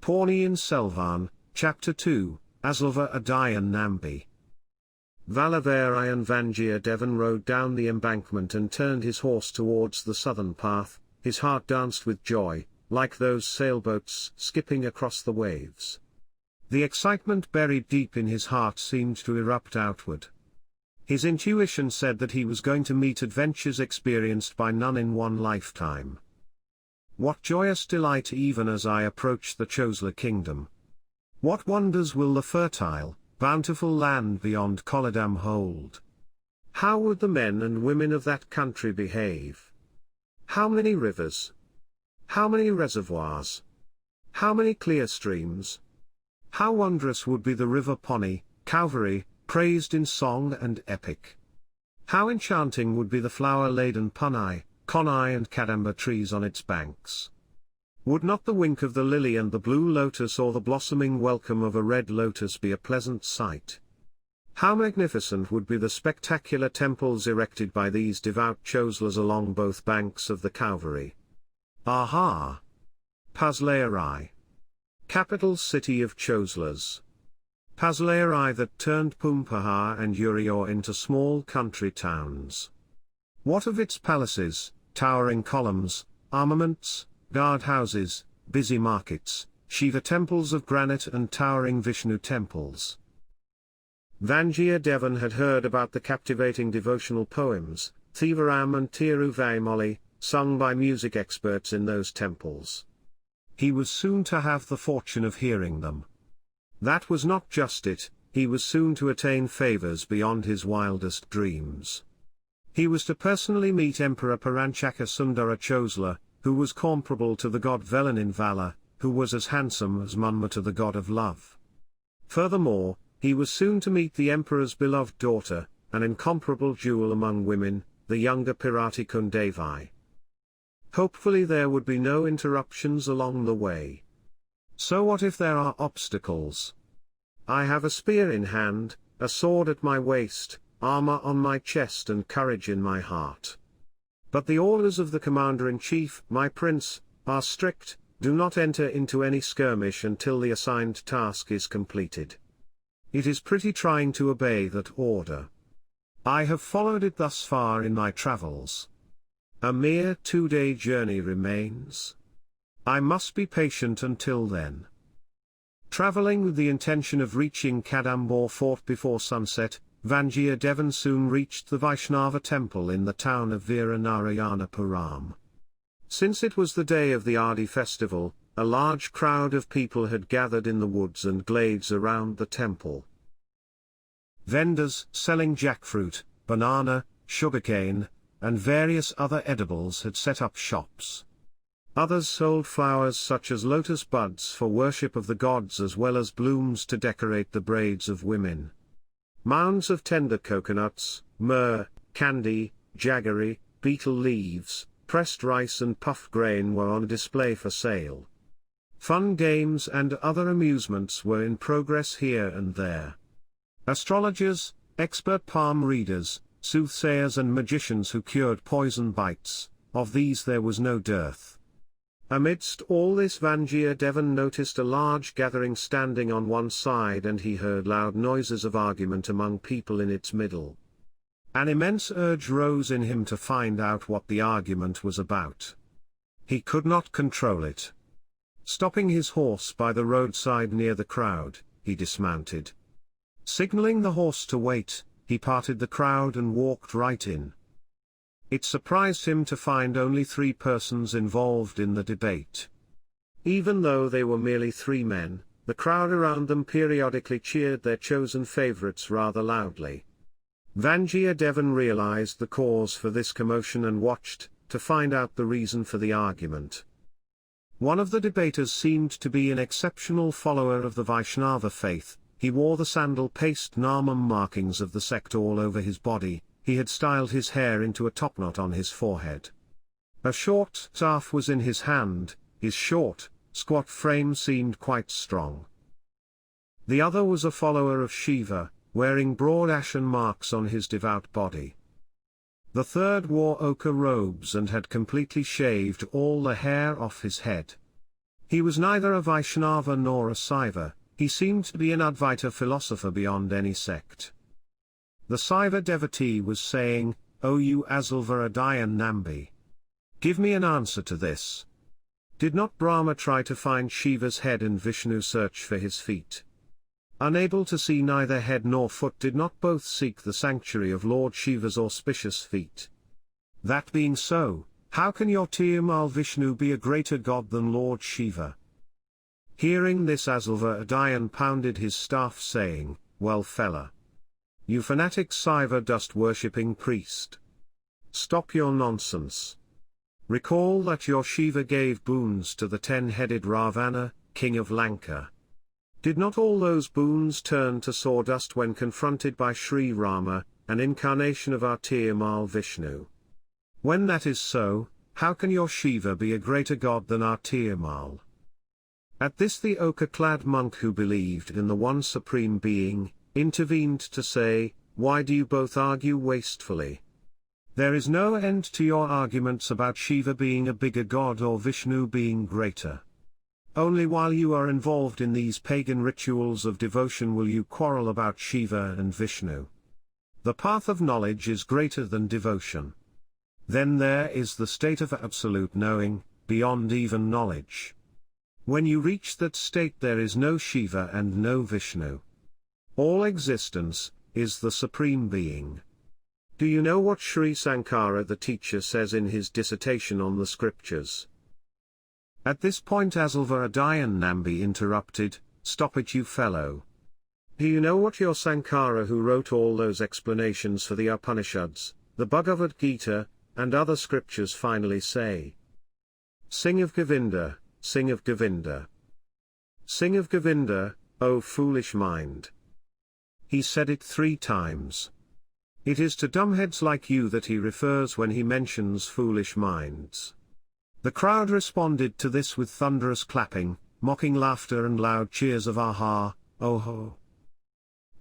Ponniyin Selvan, Chapter 2, Azlvar-adiyan Nambi. Azlvar-adiyan Vanjir Devan rode down the embankment and turned his horse towards the southern path. His heart danced with joy, like those sailboats skipping across the waves. The excitement buried deep in his heart seemed to erupt outward. His intuition said that he was going to meet adventures experienced by none in one lifetime. What joyous delight even as I approach the Chosla kingdom! What wonders will the fertile, bountiful land beyond Koledam hold? How would the men and women of that country behave? How many rivers? How many reservoirs? How many clear streams? How wondrous would be the river Ponni, Kalki, praised in song and epic. How enchanting would be the flower-laden Ponniyi, Konai and Kadamba trees on its banks. Would not the wink of the lily and the blue lotus or the blossoming welcome of a red lotus be a pleasant sight? How magnificent would be the spectacular temples erected by these devout Choslas along both banks of the Kalki. Aha! Azlvar-adiyan, capital city of Choslas. Azlvar-adiyan that turned Pumpahar and Urior into small country towns. What of its palaces, towering columns, armaments, guardhouses, busy markets, Shiva temples of granite and towering Vishnu temples? Vanjir Devan had heard about the captivating devotional poems, Thivaram and Tiruvamoli, sung by music experts in those temples. He was soon to have the fortune of hearing them. That was not just it, he was soon to attain favors beyond his wildest dreams. He was to personally meet Emperor Paranchaka Sundara Chosla, who was comparable to the god Velen in valor, who was as handsome as Manmata the god of love. Furthermore, he was soon to meet the emperor's beloved daughter, an incomparable jewel among women, the younger Pirati Kundevi. Hopefully there would be no interruptions along the way. So what if there are obstacles? I have a spear in hand, a sword at my waist, armor on my chest and courage in my heart. But the orders of the commander-in-chief, my prince, are strict: do not enter into any skirmish until the assigned task is completed. It is pretty trying to obey that order. I have followed it thus far in my travels. A mere 2-day journey remains. I must be patient until then. Traveling with the intention of reaching Kadambur fort before sunset, Vanjir Devan soon reached the Vaishnava temple in the town of Veeranarayanapuram. Since it was the day of the Adi festival, a large crowd of people had gathered in the woods and glades around the temple. Vendors selling jackfruit, banana, sugarcane, and various other edibles had set up shops. Others sold flowers such as lotus buds for worship of the gods as well as blooms to decorate the braids of women. Mounds of tender coconuts, myrrh, candy, jaggery, betel leaves, pressed rice and puffed grain were on display for sale. Fun games and other amusements were in progress here and there. Astrologers, expert palm readers, soothsayers and magicians who cured poison bites, of these there was no dearth. Amidst all this Vanjir Devan noticed a large gathering standing on one side and he heard loud noises of argument among people in its middle. An immense urge rose in him to find out what the argument was about. He could not control it. Stopping his horse by the roadside near the crowd, he dismounted. Signaling the horse to wait, he parted the crowd and walked right in. It surprised him to find only 3 persons involved in the debate. Even though they were merely 3 men, the crowd around them periodically cheered their chosen favorites rather loudly. Vanjir Devan realized the cause for this commotion and watched, to find out the reason for the argument. One of the debaters seemed to be an exceptional follower of the Vaishnava faith. He wore the sandal paste namam markings of the sect all over his body. He had styled his hair into a topknot on his forehead. A short staff was in his hand, his short, squat frame seemed quite strong. The other was a follower of Shiva, wearing broad ashen marks on his devout body. The third wore ochre robes and had completely shaved all the hair off his head. He was neither a Vaishnava nor a Saiva, he seemed to be an Advaita philosopher beyond any sect. The Saiva devotee was saying, "O you Azlvar-adiyan Nambi! Give me an answer to this. Did not Brahma try to find Shiva's head and Vishnu search for his feet? Unable to see neither head nor foot, did not both seek the sanctuary of Lord Shiva's auspicious feet? That being so, how can your Tirumal Vishnu be a greater god than Lord Shiva?" Hearing this, Azlvar-adiyan pounded his staff saying, "Well fella! You fanatic Saiva dust-worshipping priest! Stop your nonsense. Recall that your Shiva gave boons to the 10-headed Ravana, king of Lanka. Did not all those boons turn to sawdust when confronted by Sri Rama, an incarnation of our Tirumal Vishnu? When that is so, how can your Shiva be a greater god than our Tirumal?" At this the ochre-clad monk, who believed in the one supreme being, intervened to say, "Why do you both argue wastefully? There is no end to your arguments about Shiva being a bigger god or Vishnu being greater. Only while you are involved in these pagan rituals of devotion will you quarrel about Shiva and Vishnu. The path of knowledge is greater than devotion. Then there is the state of absolute knowing, beyond even knowledge. When you reach that state, there is no Shiva and no Vishnu. All existence is the Supreme Being. Do you know what Sri Sankara the teacher says in his dissertation on the scriptures?" At this point Azlvar-adiyan Nambi interrupted, "Stop it, you fellow. Do you know what your Sankara, who wrote all those explanations for the Upanishads, the Bhagavad Gita, and other scriptures finally say? Sing of Govinda, sing of Govinda. Sing of Govinda, O foolish mind." He said it 3 times. It is to dumbheads like you that he refers when he mentions foolish minds. The crowd responded to this with thunderous clapping, mocking laughter and loud cheers of "Aha, oh ho!"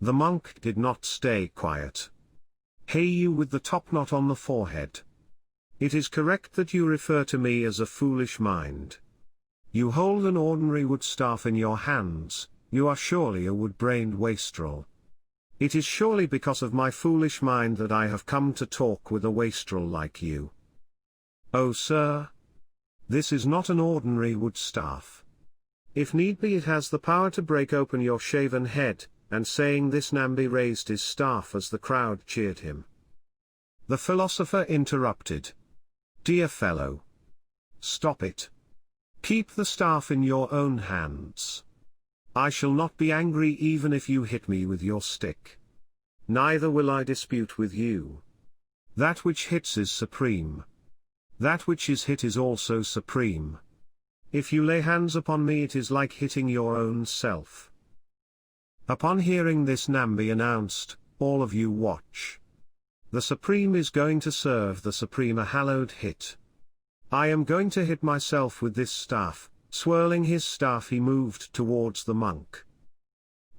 The monk did not stay quiet. "Hey, you with the top knot on the forehead! It is correct that you refer to me as a foolish mind. You hold an ordinary wood staff in your hands, you are surely a wood-brained wastrel. It is surely because of my foolish mind that I have come to talk with a wastrel like you. Oh sir! This is not an ordinary wood staff. If need be, it has the power to break open your shaven head," and saying this Nambi raised his staff as the crowd cheered him. The philosopher interrupted. "Dear fellow! Stop it. Keep the staff in your own hands. I shall not be angry even if you hit me with your stick. Neither will I dispute with you. That which hits is supreme. That which is hit is also supreme. If you lay hands upon me, it is like hitting your own self." Upon hearing this, Nambi announced, "All of you watch. The Supreme is going to serve the Supreme a hallowed hit. I am going to hit myself with this staff." Swirling his staff, he moved towards the monk.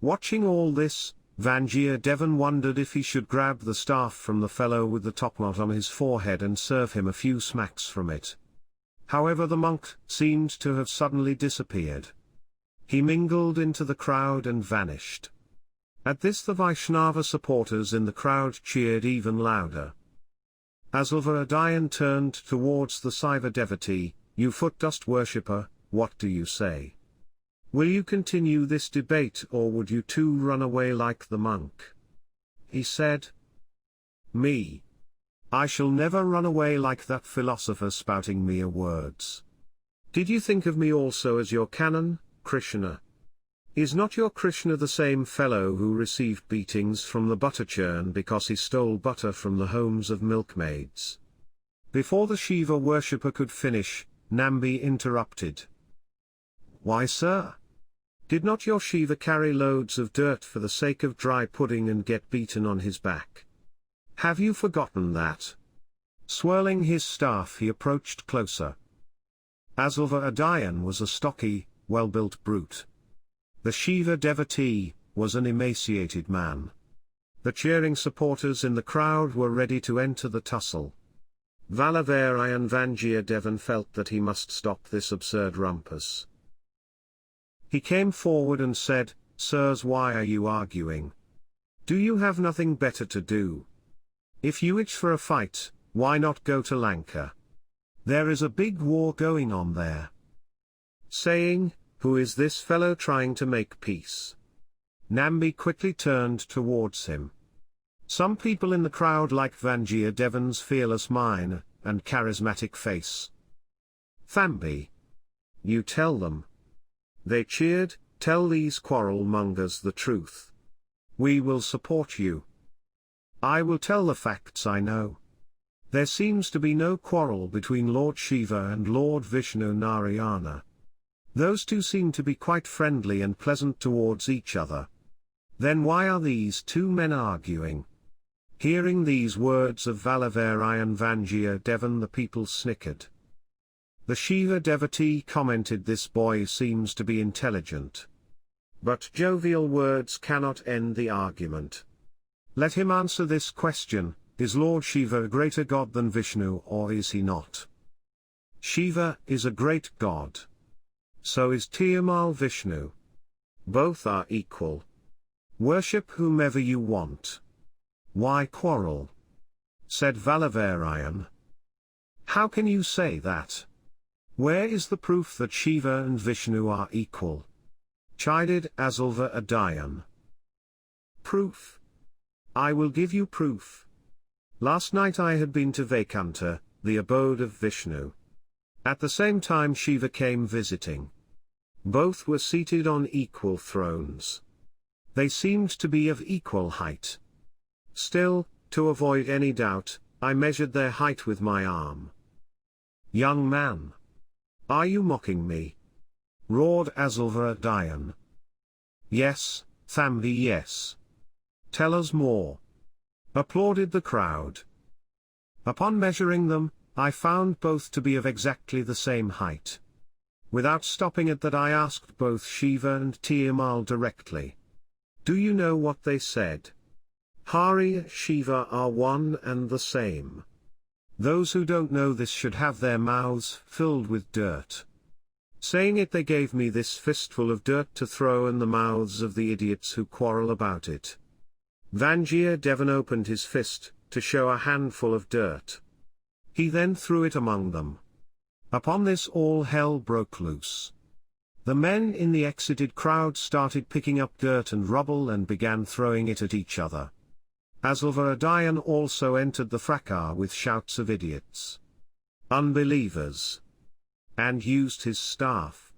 Watching all this, Vanjir Devan wondered if he should grab the staff from the fellow with the topknot on his forehead and serve him a few smacks from it. However, the monk seemed to have suddenly disappeared. He mingled into the crowd and vanished. At this, the Vaishnava supporters in the crowd cheered even louder. Azlvar-adiyan turned towards the Saiva devotee. "You foot dust worshipper, what do you say? Will you continue this debate, or would you too run away like the monk?" He said, "Me? I shall never run away like that philosopher spouting mere words. Did you think of me also as your canon, Krishna? Is not your Krishna the same fellow who received beatings from the butter churn because he stole butter from the homes of milkmaids?" Before the Shiva worshipper could finish, Nambi interrupted. "Why, sir? Did not your Shiva carry loads of dirt for the sake of dry pudding and get beaten on his back? Have you forgotten that?" Swirling his staff, he approached closer. Azlvar-adiyan was a stocky, well-built brute. The Shiva devotee was an emaciated man. The cheering supporters in the crowd were ready to enter the tussle. Vallavarian Vanjir Devan felt that he must stop this absurd rumpus. He came forward and said, "Sirs, why are you arguing? Do you have nothing better to do? If you itch for a fight, why not go to Lanka? There is a big war going on there." Saying, "Who is this fellow trying to make peace?" Nambi quickly turned towards him. Some people in the crowd liked Vangiya-Devan's fearless mien and charismatic face. "Thambi. You tell them." They cheered, "Tell these quarrel-mongers the truth. We will support you." "I will tell the facts I know. There seems to be no quarrel between Lord Shiva and Lord Vishnu Narayana. Those two seem to be quite friendly and pleasant towards each other. Then why are these two men arguing?" Hearing these words of Azlvar-adiyan Vangiya-Devan, the people snickered. The Shiva devotee commented, "This boy seems to be intelligent. But jovial words cannot end the argument. Let him answer this question: is Lord Shiva a greater god than Vishnu, or is he not? Shiva is a great god. So is Tirumal Vishnu. Both are equal. Worship whomever you want. Why quarrel?" Said Azlvar-adiyan. "How can you say that? Where is the proof that Shiva and Vishnu are equal?" Chided Azlvar-adiyan. "Proof? I will give you proof. Last night I had been to Vaikunta, the abode of Vishnu. At the same time Shiva came visiting. Both were seated on equal thrones. They seemed to be of equal height. Still, to avoid any doubt, I measured their height with my arm." "Young man! Are you mocking me?" roared Azlvar-adiyan. "Yes, Thambi, yes. Tell us more," applauded the crowd. "Upon measuring them, I found both to be of exactly the same height. Without stopping at that, I asked both Shiva and Tirumal directly. Do you know what they said? Hari and Shiva are one and the same. Those who don't know this should have their mouths filled with dirt." Saying it, they gave me this fistful of dirt to throw in the mouths of the idiots who quarrel about it. Vangiya-Devan opened his fist, to show a handful of dirt. He then threw it among them. Upon this all hell broke loose. The men in the excited crowd started picking up dirt and rubble and began throwing it at each other. Azlvar-adiyan also entered the fracas with shouts of "Idiots! Unbelievers!" and used his staff.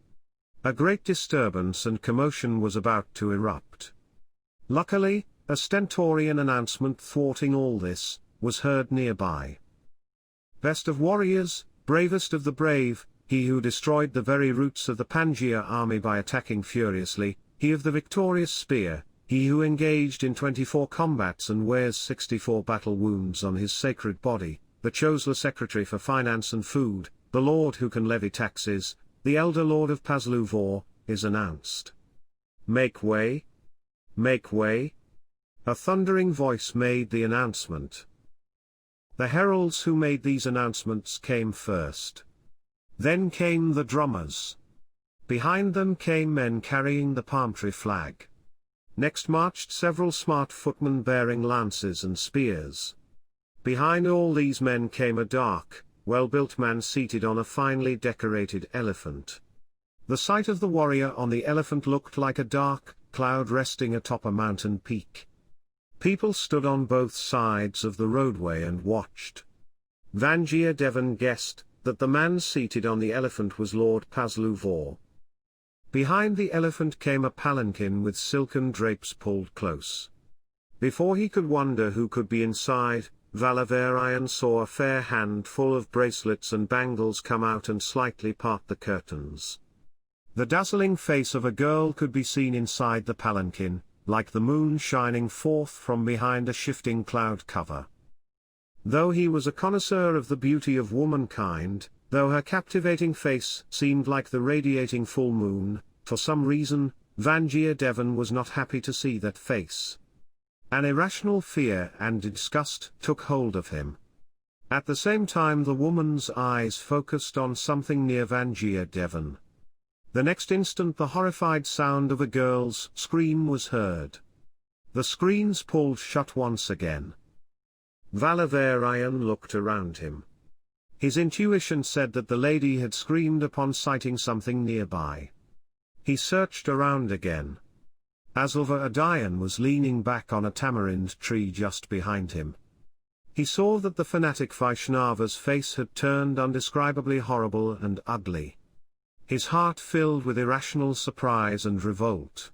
A great disturbance and commotion was about to erupt. Luckily, a stentorian announcement thwarting all this was heard nearby. "Best of warriors, bravest of the brave, he who destroyed the very roots of the Pangaea army by attacking furiously, he of the victorious spear, he who engaged in 24 combats and wears 64 battle wounds on his sacred body, the chosen secretary for finance and food, the lord who can levy taxes, the elder lord of Pazluvor, is announced. Make way! Make way!" A thundering voice made the announcement. The heralds who made these announcements came first. Then came the drummers. Behind them came men carrying the palm tree flag. Next marched several smart footmen bearing lances and spears. Behind all these men came a dark, well-built man seated on a finely decorated elephant. The sight of the warrior on the elephant looked like a dark cloud resting atop a mountain peak. People stood on both sides of the roadway and watched. Vangiya-Devan guessed that the man seated on the elephant was Lord Pazluvor. Behind the elephant came a palanquin with silken drapes pulled close. Before he could wonder who could be inside, Azlvar-adiyan saw a fair handful of bracelets and bangles come out and slightly part the curtains. The dazzling face of a girl could be seen inside the palanquin, like the moon shining forth from behind a shifting cloud cover. Though he was a connoisseur of the beauty of womankind, though her captivating face seemed like the radiating full moon, for some reason, Vangiya-Devan was not happy to see that face. An irrational fear and disgust took hold of him. At the same time the woman's eyes focused on something near Vangiya-Devan. The next instant the horrified sound of a girl's scream was heard. The screens pulled shut once again. Azlvar-adiyan looked around him. His intuition said that the lady had screamed upon sighting something nearby. He searched around again. Azlvar-adiyan was leaning back on a tamarind tree just behind him. He saw that the fanatic Vaishnava's face had turned undescribably horrible and ugly. His heart filled with irrational surprise and revolt.